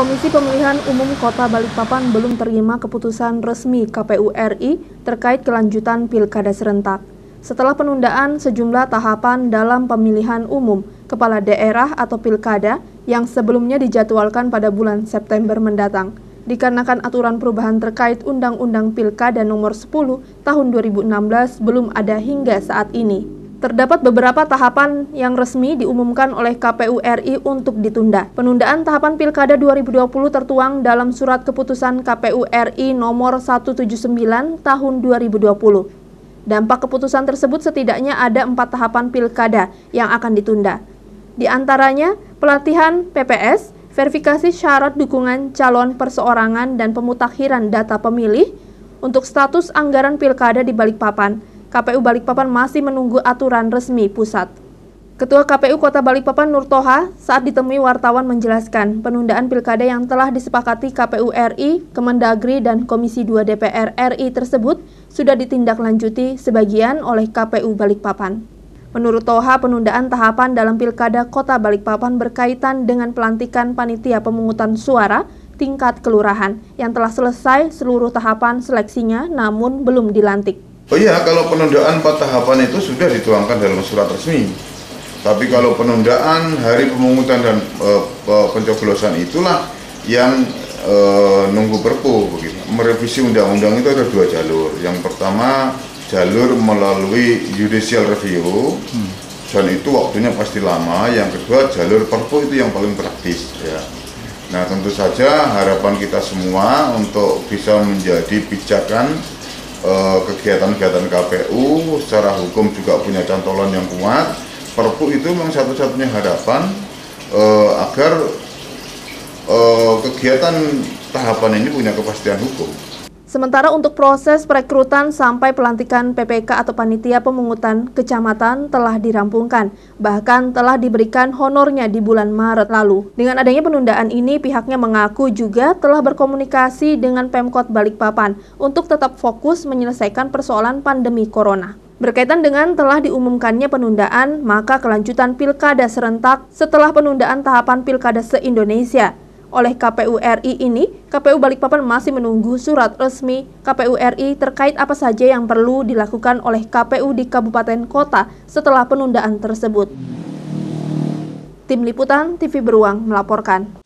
Komisi Pemilihan Umum Kota Balikpapan belum terima keputusan resmi KPU RI terkait kelanjutan pilkada serentak. Setelah penundaan sejumlah tahapan dalam pemilihan umum kepala daerah atau pilkada yang sebelumnya dijadwalkan pada bulan September mendatang, dikarenakan aturan perubahan terkait Undang-Undang Pilkada Nomor 10 Tahun 2016 belum ada hingga saat ini. Terdapat beberapa tahapan yang resmi diumumkan oleh KPU RI untuk ditunda. Penundaan tahapan Pilkada 2020 tertuang dalam Surat Keputusan KPU RI Nomor 179 Tahun 2020. Dampak keputusan tersebut setidaknya ada 4 tahapan pilkada yang akan ditunda. Di antaranya pelatihan PPS, verifikasi syarat dukungan calon perseorangan dan pemutakhiran data pemilih. Untuk status anggaran pilkada di Balikpapan, KPU Balikpapan masih menunggu aturan resmi pusat. Ketua KPU Kota Balikpapan Nur Toha saat ditemui wartawan menjelaskan penundaan pilkada yang telah disepakati KPU RI, Kemendagri, dan Komisi 2 DPR RI tersebut sudah ditindaklanjuti sebagian oleh KPU Balikpapan. Menurut Toha, penundaan tahapan dalam pilkada Kota Balikpapan berkaitan dengan pelantikan panitia pemungutan suara tingkat kelurahan yang telah selesai seluruh tahapan seleksinya namun belum dilantik. Oh iya, kalau penundaan 4 tahapan itu sudah dituangkan dalam surat resmi. Tapi kalau penundaan hari pemungutan dan pencoblosan itulah yang nunggu perpu begitu. Merevisi undang-undang itu ada 2 jalur. Yang pertama jalur melalui judicial review, dan itu waktunya pasti lama. Yang kedua jalur perpu itu yang paling praktis ya. Nah, tentu saja harapan kita semua untuk bisa menjadi pijakan kegiatan-kegiatan KPU secara hukum juga punya cantolan yang kuat. Perpu itu memang satu-satunya harapan agar kegiatan tahapan ini punya kepastian hukum. Sementara untuk proses perekrutan sampai pelantikan PPK atau Panitia Pemungutan Kecamatan telah dirampungkan, bahkan telah diberikan honornya di bulan Maret lalu. Dengan adanya penundaan ini, pihaknya mengaku juga telah berkomunikasi dengan Pemkot Balikpapan untuk tetap fokus menyelesaikan persoalan pandemi corona. Berkaitan dengan telah diumumkannya penundaan, maka kelanjutan pilkada serentak setelah penundaan tahapan pilkada se-Indonesia oleh KPU RI ini, KPU Balikpapan masih menunggu surat resmi KPU RI terkait apa saja yang perlu dilakukan oleh KPU di kabupaten kota setelah penundaan tersebut. Tim Liputan TV Beruang melaporkan.